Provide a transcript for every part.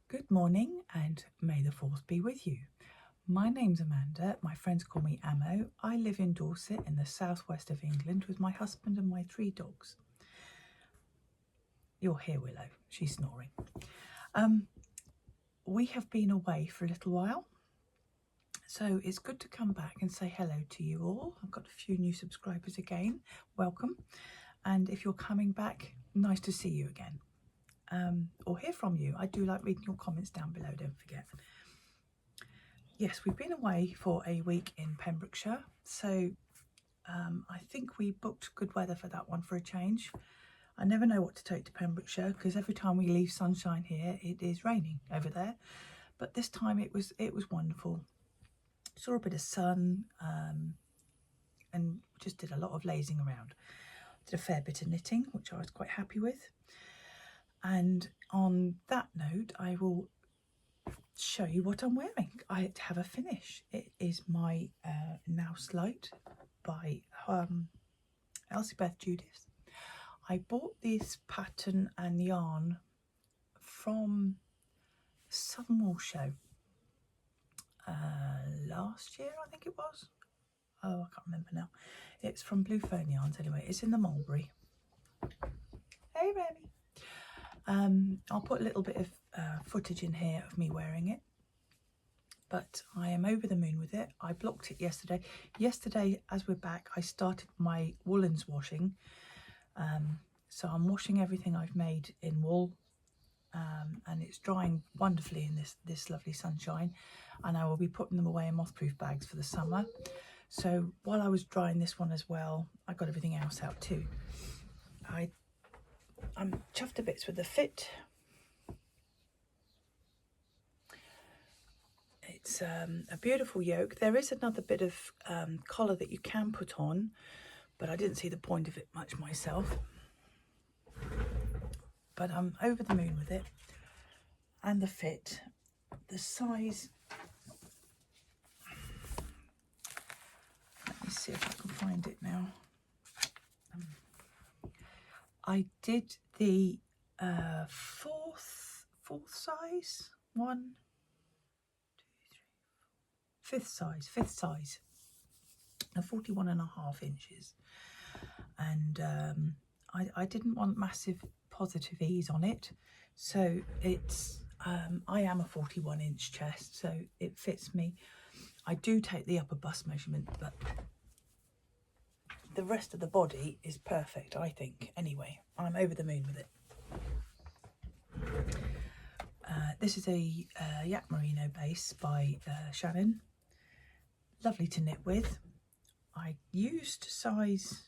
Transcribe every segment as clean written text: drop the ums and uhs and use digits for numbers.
Good morning and may the force be with you. My name's Amanda, my friends call me Amo. I live in Dorset in the southwest of England with my husband and my 3 dogs. You'll hear Willow, she's snoring. We have been away for a little while, so it's good to come back and say hello to you all. I've got a few new subscribers again, welcome. And if you're coming back, nice to see you again. Or hear from you. I do like reading your comments down below, don't forget. Yes, we've been away for a week in Pembrokeshire, so I think we booked good weather for that one for a change. I never know what to take to Pembrokeshire because every time we leave sunshine here, it is raining over there. But this time it was wonderful. Saw a bit of sun and just did a lot of lazing around. Did a fair bit of knitting, which I was quite happy with. And on that note, I will show you what I'm wearing. I have a finish. It is my Now Slight by Elizabeth Judith. I bought this pattern and yarn from Southern Wool Show last year, I think it was. Oh, I can't remember now. It's from Blue Fern Yarns anyway. It's in the mulberry. Hey, Remy. I'll put a little bit of footage in here of me wearing it, but I am over the moon with it. I blocked it yesterday. Yesterday, as we're back, I started my woolens washing. So I'm washing everything I've made in wool, and it's drying wonderfully in this lovely sunshine, and I will be putting them away in mothproof bags for the summer. So while I was drying this one as well, I got everything else out too. I'm chuffed to bits with the fit. It's a beautiful yoke. There is another bit of collar that you can put on, but I didn't see the point of it much myself. But I'm over the moon with it. And the fit. The size. Let me see if I can find it now. I did the fourth size. 1, 2, 3, 4. Fifth size. 41.5 inches. And I didn't want massive positive ease on it, so it's I am a 41-inch chest, so it fits me. I do take the upper bust measurement, but the rest of the body is perfect, I think. Anyway, I'm over the moon with it. This is a Yak Merino base by Shannon. Lovely to knit with. I used size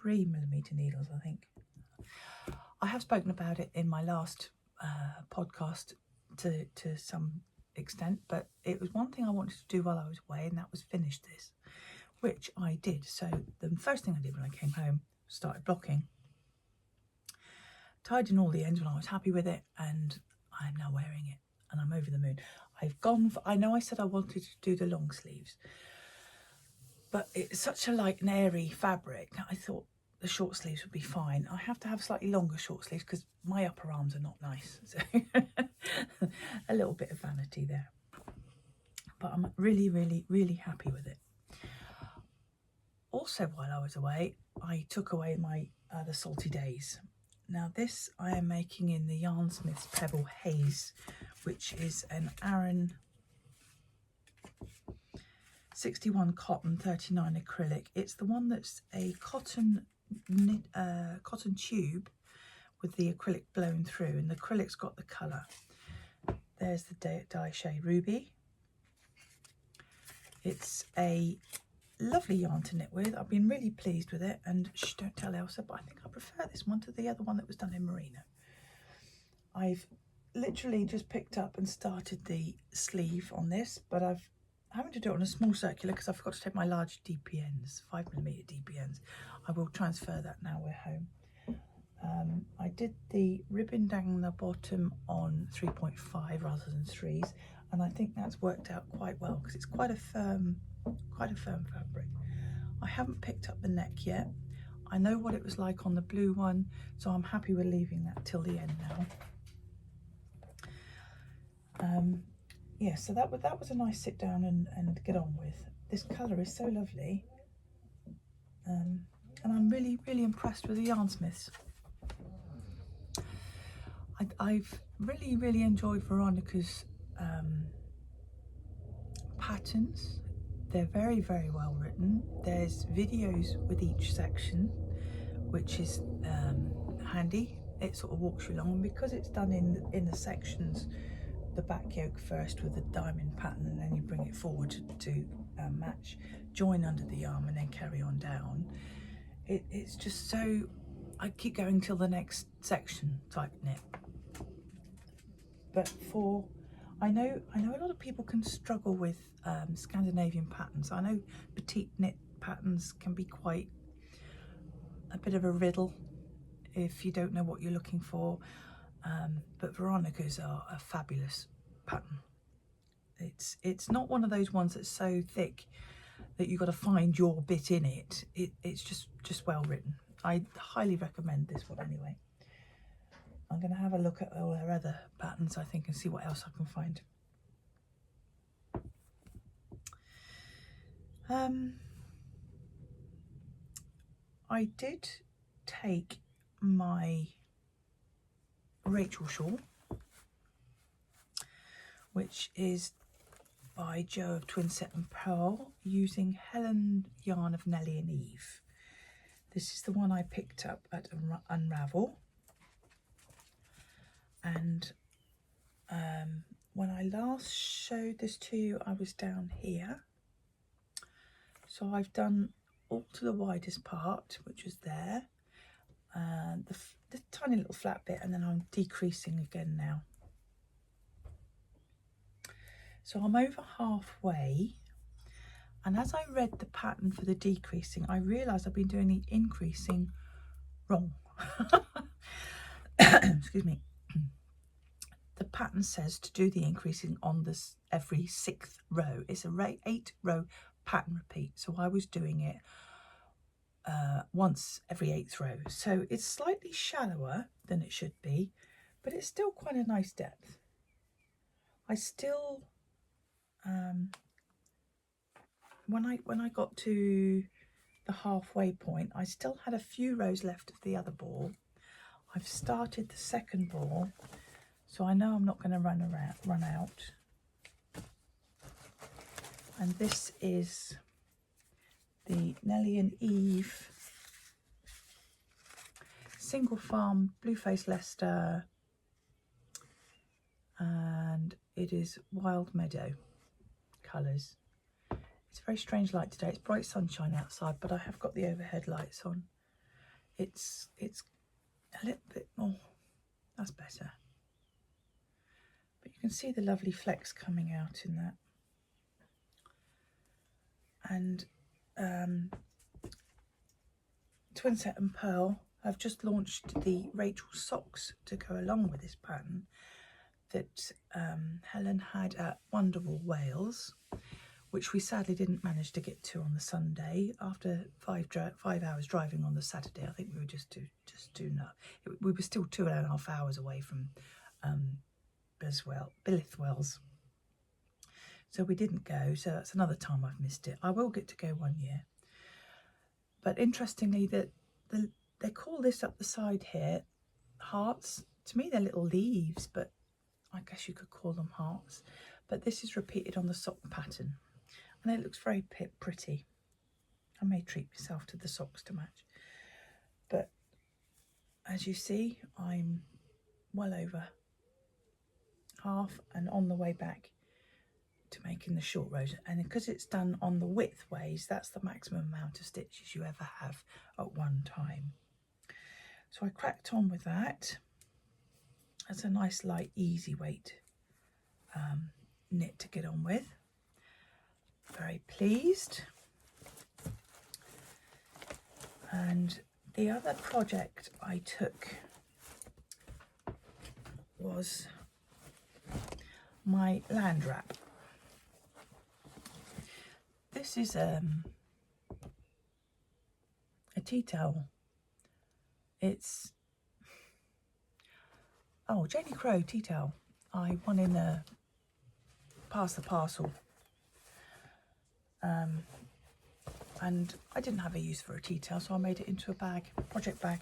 3mm needles, I think. I have spoken about it in my last podcast to some extent, but it was one thing I wanted to do while I was away, and that was finish this, which I did. So the first thing I did when I came home, started blocking, tied in all the ends when I was happy with it, and I'm now wearing it, and I'm over the moon. I've gone for, I know I said I wanted to do the long sleeves, but it's such a light and airy fabric, I thought the short sleeves would be fine. I have to have slightly longer short sleeves because my upper arms are not nice, so a little bit of vanity there. But I'm really, really, really happy with it. Also, while I was away, I took away my other Salty Days. Now this I am making in the Yarnsmiths Pebble Haze, which is an Aran 61 cotton, 39 acrylic. It's the one that's a cotton tube with the acrylic blown through, and the acrylic's got the colour. There's the dye shade Ruby. It's a lovely yarn to knit with. I've been really pleased with it, and shh, don't tell Elsa, but I think I prefer this one to the other one that was done in Merino. I've literally just picked up and started the sleeve on this, but I'm having to do it on a small circular because I forgot to take my large DPNs, 5mm DPNs. I will transfer that now we're home. I did the ribbon down the bottom on 3.5 rather than 3s, and I think that's worked out quite well because it's quite a firm fabric. I haven't picked up the neck yet. I know what it was like on the blue one, so I'm happy with leaving that till the end now. Yeah, so that was a nice sit down and get on with. This colour is so lovely, and I'm really impressed with the Yarnsmiths. I've really enjoyed Veronika's patterns. They're very well written. There's videos with each section, which is handy. It sort of walks you along, and because it's done in the sections, the back yoke first with the diamond pattern, and then you bring it forward to match, join under the arm, and then carry on down. It's just so, I keep going till the next section type knit. But I know a lot of people can struggle with Scandinavian patterns. I know petite knit patterns can be quite a bit of a riddle if you don't know what you're looking for, but Veronika's are a fabulous pattern. It's not one of those ones that's so thick that you've got to find your bit in it. It's just well written. I highly recommend this one anyway. I'm going to have a look at all her other patterns, I think, and see what else I can find. I did take my Rachel shawl, which is by Jo of Twinset Purl, using Helen yarn of Nellie and Eve. This is the one I picked up at Unravel, and when I last showed this to you, I was down here. So I've done all to the widest part, which is there, the tiny little flat bit, and then I'm decreasing again now. So I'm over halfway, and as I read the pattern for the decreasing, I realised I've been doing the increasing wrong. Excuse me. The pattern says to do the increasing on this every 6th row. It's a 8-row pattern repeat, so I was doing it once every 8th row. So it's slightly shallower than it should be, but it's still quite a nice depth. I still, when I got to the halfway point, I still had a few rows left of the other ball. I've started the second ball, so I know I'm not going to run out. And this is the Nellie and Eve single farm blue face Leicester, and it is Wild Meadow colours. It's a very strange light today. It's bright sunshine outside, but I have got the overhead lights on. It's a little bit more. That's better. But you can see the lovely flecks coming out in that. And Twinset and Purl have just launched the Rachel socks to go along with this pattern that Helen had at Wonderwall, Wales, which we sadly didn't manage to get to on the Sunday. After 5 hours driving on the Saturday, I think we were just too nuts. We were still 2.5 hours away from Blythwells. So we didn't go, so that's another time I've missed it. I will get to go one year. But interestingly, they call this up the side here hearts. To me, they're little leaves, but I guess you could call them hearts. But this is repeated on the sock pattern, and it looks very pretty. I may treat myself to the socks to match. But as you see, I'm well over half and on the way back to making the short rows, and because it's done on the width ways, that's the maximum amount of stitches you ever have at one time. So I cracked on with that. That's a nice light easy weight knit to get on with. Very pleased. And the other project I took was my land wrap. This is a tea towel It's, oh, Janie Crow tea towel. I won in the Pass the Parcel. And I didn't have a use for a tea towel, so I made it into a bag, project bag.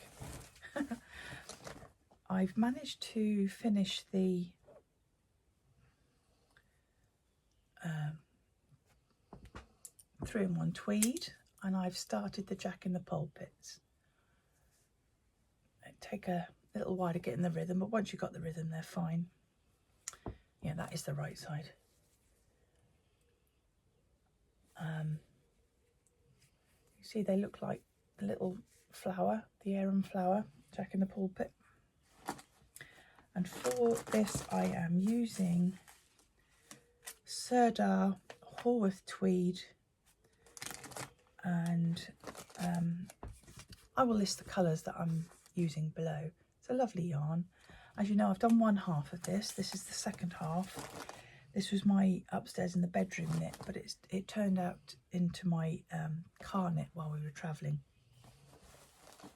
I've managed to finish the three-in-one tweed, and I've started the Jack in the Pulpits. It take a little while to get in the rhythm, but once you've got the rhythm, they're fine. Yeah, that is the right side. You see, they look like the little flower, the Aran flower, Jack in the Pulpit. And for this, I am using Sirdar Haworth Tweed, and I will list the colours that I'm using below. It's a lovely yarn. As you know, I've done one half of this. This is the second half. This was my upstairs in the bedroom knit, but it turned out into my car knit while we were travelling.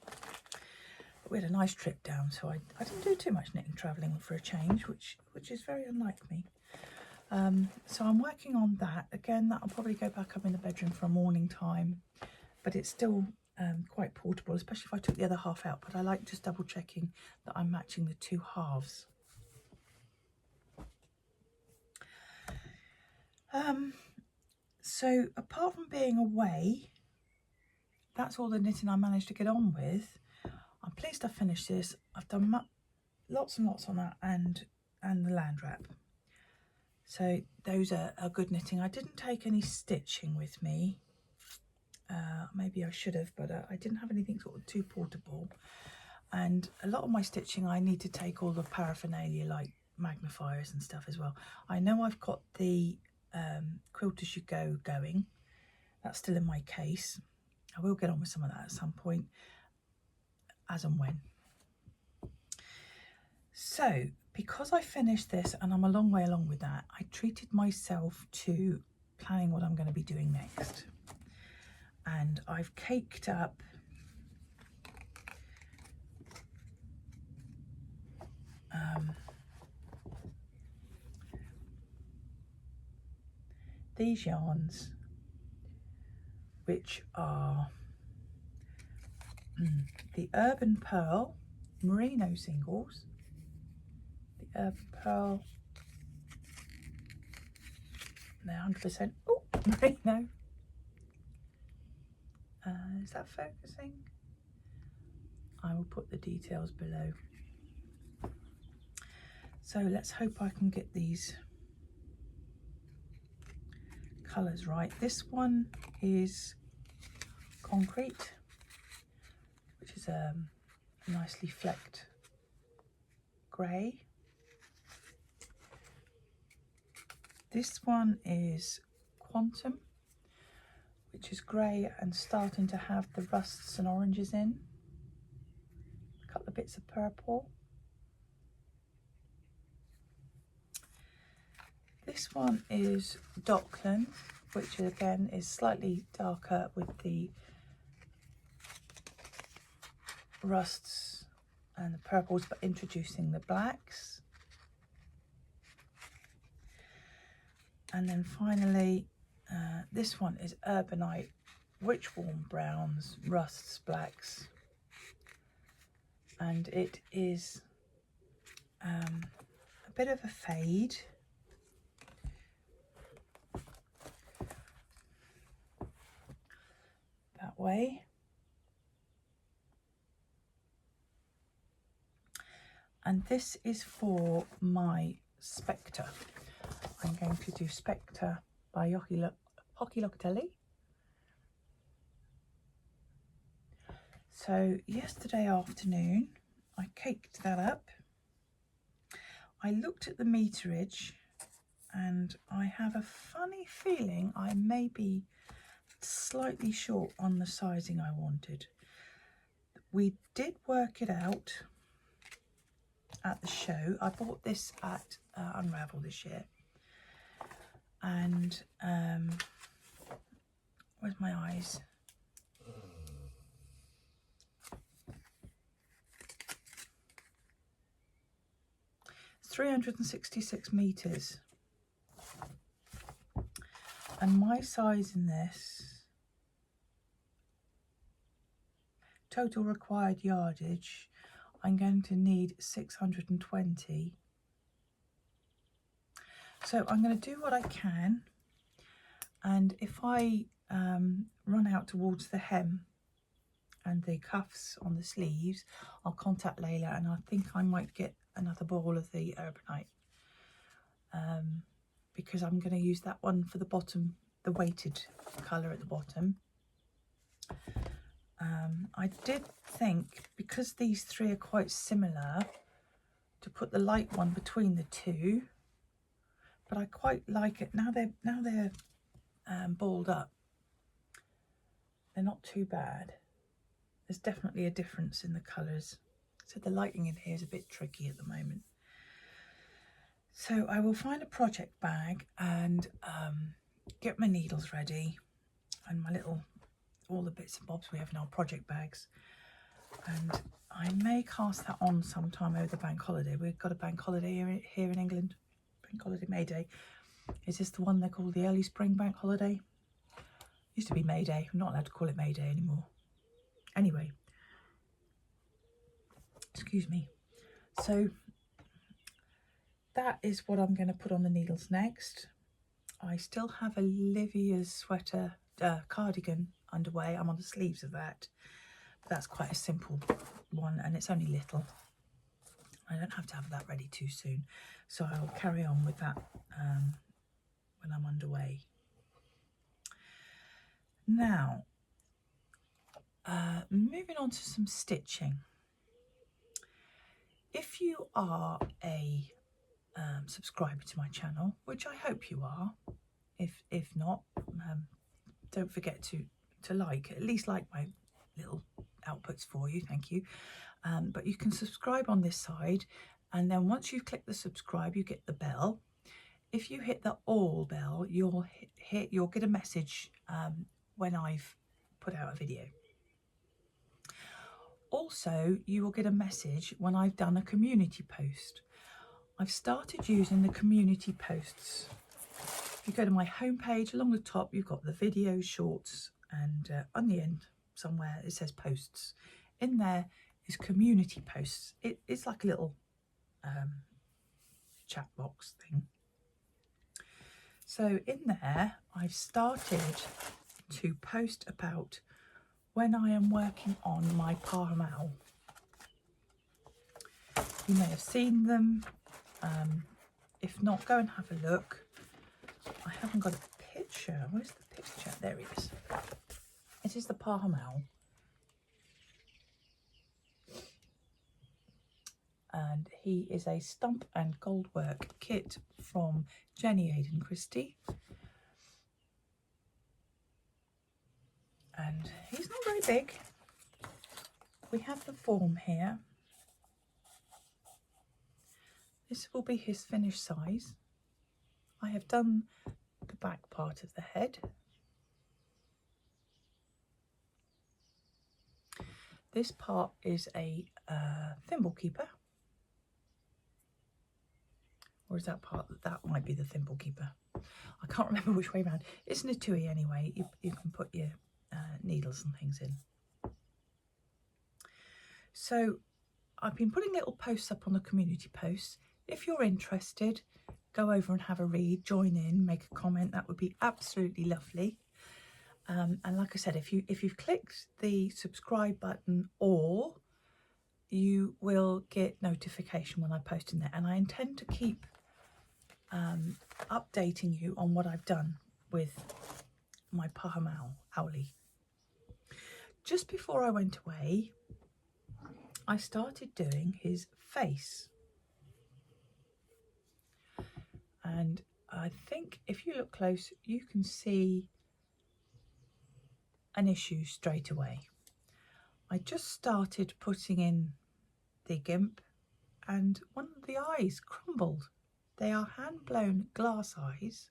But we had a nice trip down, so I didn't do too much knitting travelling for a change, which is very unlike me. So I'm working on that. Again, that'll probably go back up in the bedroom for a morning time, but it's still quite portable, especially if I took the other half out. But I like just double checking that I'm matching the two halves. So apart from being away, that's all the knitting I managed to get on with. I'm pleased I finished this. I've done lots and lots on that, and the land wrap. So those are good knitting. I didn't take any stitching with me. Maybe I should have, but I didn't have anything sort of too portable. And a lot of my stitching, I need to take all the paraphernalia like magnifiers and stuff as well. I know I've got the Quilt As You Go going. That's still in my case. I will get on with some of that at some point, as and when. So because I finished this and I'm a long way along with that, I treated myself to planning what I'm going to be doing next. And I've caked up these yarns, which are the Urban Purl Merino singles, the Urban Purl, they're 100% Merino. Is that focusing? I will put the details below. So let's hope I can get these colours right. This one is Concrete, which is a nicely flecked grey. This one is Quantum, which is grey and starting to have the rusts and oranges in. A couple of bits of purple. This one is Docklands, which again is slightly darker with the rusts and the purples, but introducing the blacks. And then finally, this one is Urbanite, Rich Warm Browns, Rusts, Blacks. And it is a bit of a fade. That way. And this is for my Spector. I'm going to do Spector by Joji Locatelli. So yesterday afternoon I caked that up. I looked at the meterage and I have a funny feeling I may be slightly short on the sizing I wanted. We did work it out at the show. I bought this at Unravel this year, and where's my eyes? 366 meters, and my size in this, total required yardage, I'm going to need 620. So I'm going to do what I can, and if I run out towards the hem and the cuffs on the sleeves, I'll contact Layla, and I think I might get another ball of the Urbanite, because I'm going to use that one for the bottom, the weighted colour at the bottom. I did think, because these three are quite similar, to put the light one between the two, but I quite like it now. They're balled up. They're not too bad. There's definitely a difference in the colours. So the lighting in here is a bit tricky at the moment. So I will find a project bag and get my needles ready and all the bits and bobs we have in our project bags. And I may cast that on sometime over the bank holiday. We've got a bank holiday here in England. Bank holiday May Day. Is this the one they call the early spring bank holiday? Used to be May Day. I'm not allowed to call it May Day anymore. Anyway, excuse me. So that is what I'm going to put on the needles next. I still have Olivia's sweater cardigan underway. I'm on the sleeves of that. But that's quite a simple one, and it's only little. I don't have to have that ready too soon, so I'll carry on with that when I'm underway. Now, moving on to some stitching. If you are a subscriber to my channel, which I hope you are, if not, don't forget to at least like my little outputs for you, thank you. But you can subscribe on this side, and then once you click the subscribe, you get the bell. If you hit the all bell, you'll get a message when I've put out a video. Also, you will get a message when I've done a community post. I've started using the community posts. If you go to my homepage, along the top, you've got the videos, shorts, and on the end somewhere it says posts. In there is community posts. It's like a little chat box thing. So in there, I've started to post about when I am working on my Paham. You may have seen them. If not, go and have a look. I haven't got a picture. Where's the picture? There it is. It is the Paham. And he is a stump and goldwork kit from Jenny Aiden Christie. And he's not very big. We have the form here. This will be his finished size. I have done the back part of the head. This part is a thimble keeper. Or is that part, that might be the thimble keeper. I can't remember which way around. It's an etui anyway. You can put your needles and things in. So I've been putting little posts up on the community posts. If you're interested, go over and have a read, join in, make a comment. That would be absolutely lovely. And like I said, if you've clicked the subscribe button, all, you will get notification when I post in there. And I intend to keep updating you on what I've done with my Paham Owlie. Just before I went away, I started doing his face. And I think if you look close, you can see an issue straight away. I just started putting in the gimp and one of the eyes crumbled. They are hand-blown glass eyes,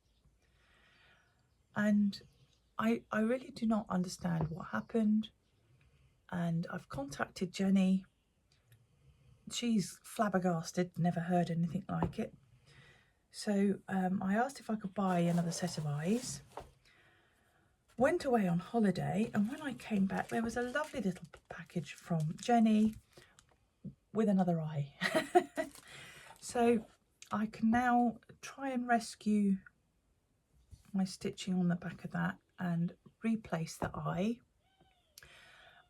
and I really do not understand what happened, and I've contacted Jenny she's flabbergasted, never heard anything like it. So I asked if I could buy another set of eyes. Went away on holiday, and when I came back there was a lovely little package from Jenny with another eye. So I can now try and rescue my stitching on the back of that and replace the eye.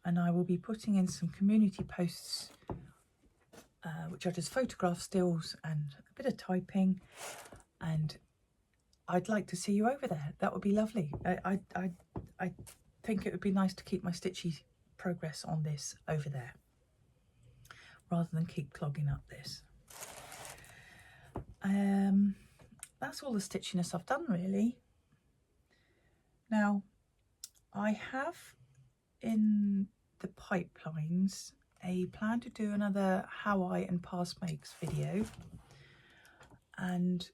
And I will be putting in some community posts, which are just photograph stills and a bit of typing, and I'd like to see you over there. That would be lovely. I think it would be nice to keep my stitchy progress on this over there rather than keep clogging up this. That's all the stitchiness I've done really. Now I have in the pipelines a plan to do another how I and Past Makes video, and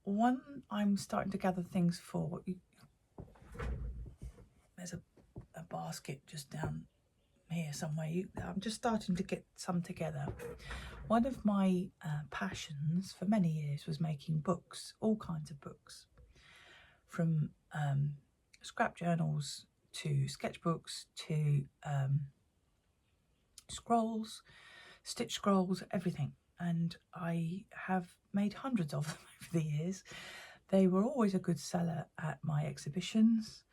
one I'm starting to gather things for. There's a basket just down here somewhere. I'm just starting to get some together. One of my passions for many years was making books, all kinds of books, from scrap journals to sketchbooks to scrolls, stitch scrolls, everything. And I have made hundreds of them over the years. They were always a good seller at my exhibitions,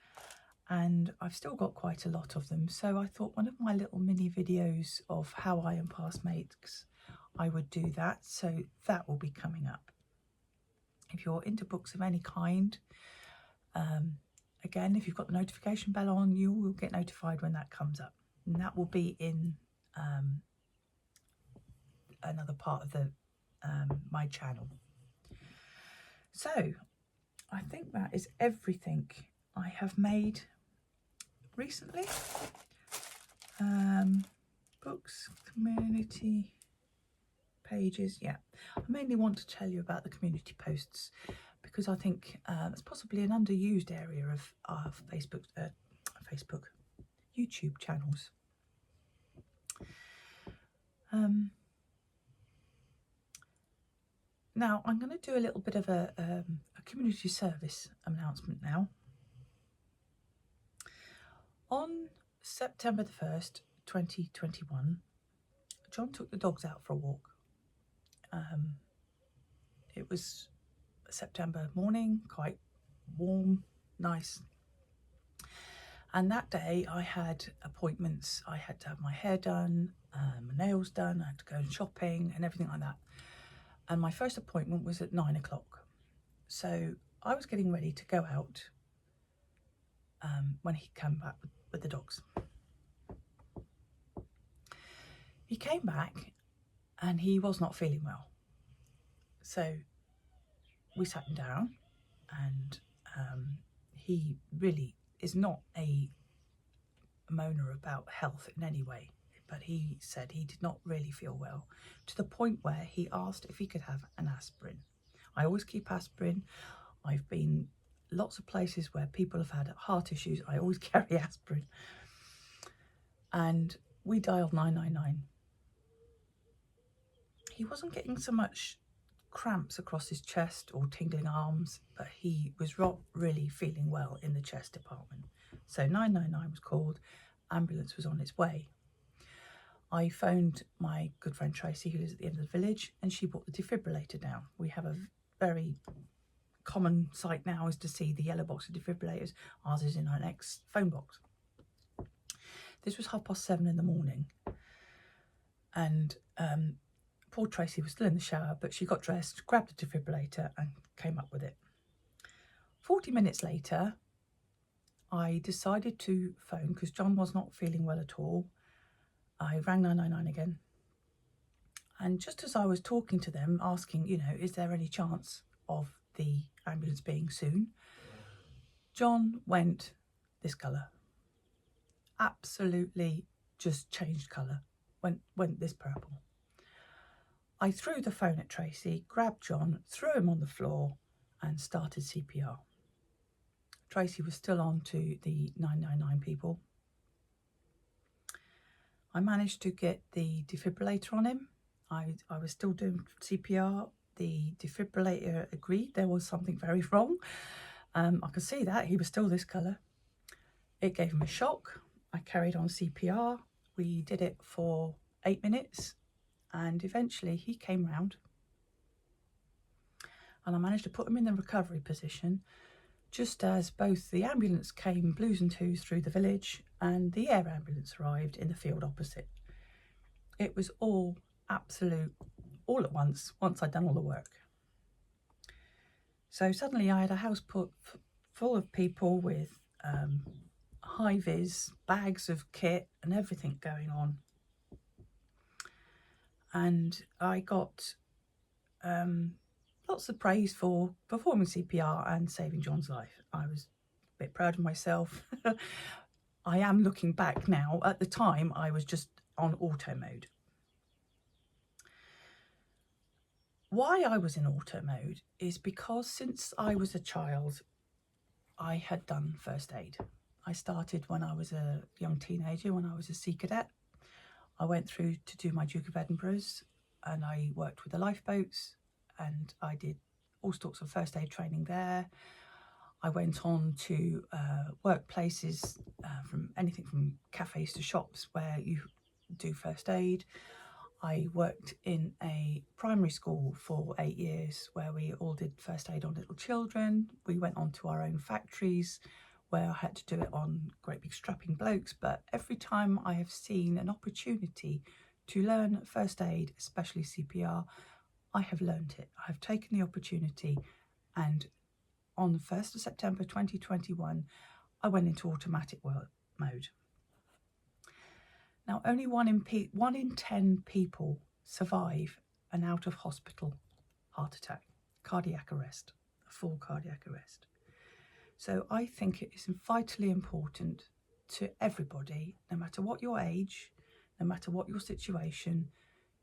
and I've still got quite a lot of them. So I thought one of my little mini videos of how I and Past Makes, I would do that. So that will be coming up. If you're into books of any kind, again, if you've got the notification bell on, you will get notified when that comes up, and that will be in another part of the my channel. So I think that is everything I have made recently. Books, community pages, yeah. I mainly want to tell you about the community posts because I think it's possibly an underused area of Facebook, YouTube channels. Now I'm going to do a little bit of a community service announcement now. On September the 1st, 2021, John took the dogs out for a walk. It was a September morning, quite warm, nice. And that day I had appointments. I had to have my hair done, my nails done, I had to go shopping and everything like that. And my first appointment was at 9 o'clock. So I was getting ready to go out when he came back with the dogs. He came back and he was not feeling well. So we sat him down, and he really is not a moaner about health in any way. But he said he did not really feel well, to the point where he asked if he could have an aspirin. I always keep aspirin. I've been lots of places where people have had heart issues. I always carry aspirin. And we dialed 999. He wasn't getting so much cramps across his chest or tingling arms, but he was not really feeling well in the chest department. So 999 was called. Ambulance was on its way. I phoned my good friend Tracy, who lives at the end of the village, and she brought the defibrillator down. We have a very common sight now is to see the yellow box of defibrillators. Ours is in our next phone box. This was 7:30 in the morning, and poor Tracy was still in the shower, but she got dressed, grabbed the defibrillator and came up with it. 40 minutes later, I decided to phone because John was not feeling well at all. I rang 999 again, and just as I was talking to them, asking, you know, is there any chance of the ambulance being soon, John went this colour. Absolutely just changed colour, went this purple. I threw the phone at Tracy, grabbed John, threw him on the floor and started CPR. Tracy was still on to the 999 people. I managed to get the defibrillator on him, I was still doing CPR. The defibrillator agreed there was something very wrong. I could see that he was still this colour. It gave him a shock. I carried on CPR. We did it for 8 minutes and eventually he came round and I managed to put him in the recovery position just as both the ambulance came blues and twos through the village and the air ambulance arrived in the field opposite. It was all absolute, all at once I'd done all the work. So suddenly I had a house put full of people with high-vis, bags of kit and everything going on. And I got lots of praise for performing CPR and saving John's life. I was a bit proud of myself. I am looking back now. At the time, I was just on auto mode. Why I was in auto mode is because since I was a child, I had done first aid. I started when I was a young teenager, when I was a sea cadet. I went through to do my Duke of Edinburgh's and I worked with the lifeboats and I did all sorts of first aid training there. I went on to workplaces, from anything from cafes to shops where you do first aid. I worked in a primary school for 8 years where we all did first aid on little children. We went on to our own factories where I had to do it on great big strapping blokes. But every time I have seen an opportunity to learn first aid, especially CPR, I have learned it. I have taken the opportunity, and on the 1st of September 2021, I went into automatic work mode. Now, only 1 in 10 people survive an out of hospital heart attack, cardiac arrest, a full cardiac arrest. So I think it is vitally important to everybody, no matter what your age, no matter what your situation,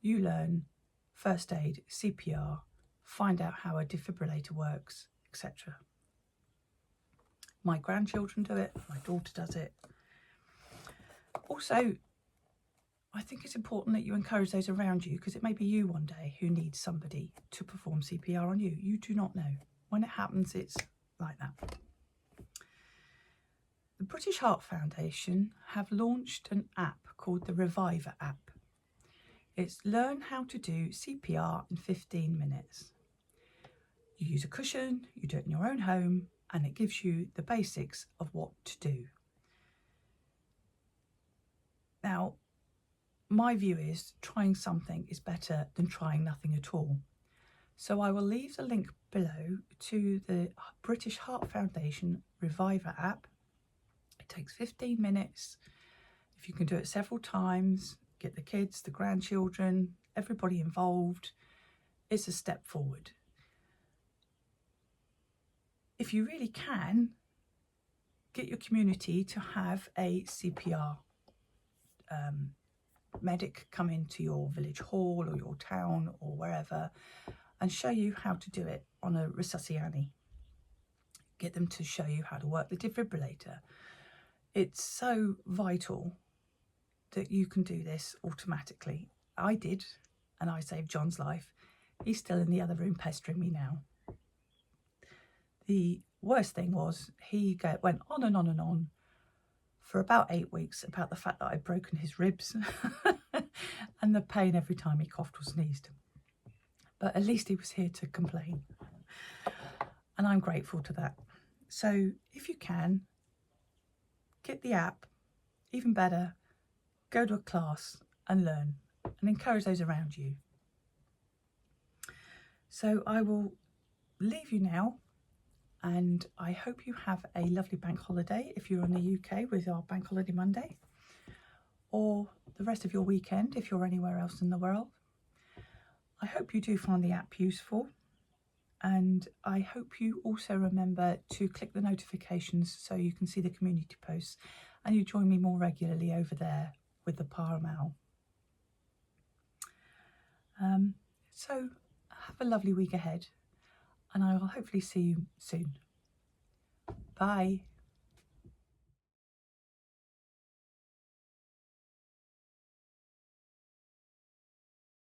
you learn first aid, CPR, find out how a defibrillator works, etc. My grandchildren do it, my daughter does it. Also, I think it's important that you encourage those around you, because it may be you one day who needs somebody to perform CPR on you. You do not know. When it happens, it's like that. The British Heart Foundation have launched an app called the Reviver app. It's learn how to do CPR in 15 minutes. You use a cushion, you do it in your own home, and it gives you the basics of what to do. Now, my view is trying something is better than trying nothing at all. So I will leave the link below to the British Heart Foundation Reviver app. It takes 15 minutes. If you can do it several times, get the kids, the grandchildren, everybody involved, it's a step forward. If you really can, get your community to have a CPR medic come into your village hall or your town or wherever and show you how to do it on a resusciani. Get them to show you how to work the defibrillator. It's so vital that you can do this automatically. I did, and I saved John's life. He's still in the other room pestering me now. The worst thing was he went on and on and on for about 8 weeks about the fact that I'd broken his ribs and the pain every time he coughed or sneezed. But at least he was here to complain. And I'm grateful to that. So if you can, get the app. Even better, go to a class and learn and encourage those around you. So I will leave you now, and I hope you have a lovely bank holiday if you're in the UK with our Bank Holiday Monday, or the rest of your weekend if you're anywhere else in the world. I hope you do find the app useful, and I hope you also remember to click the notifications so you can see the community posts and you join me more regularly over there with the Parmal. So have a lovely week ahead, and I will hopefully see you soon. Bye.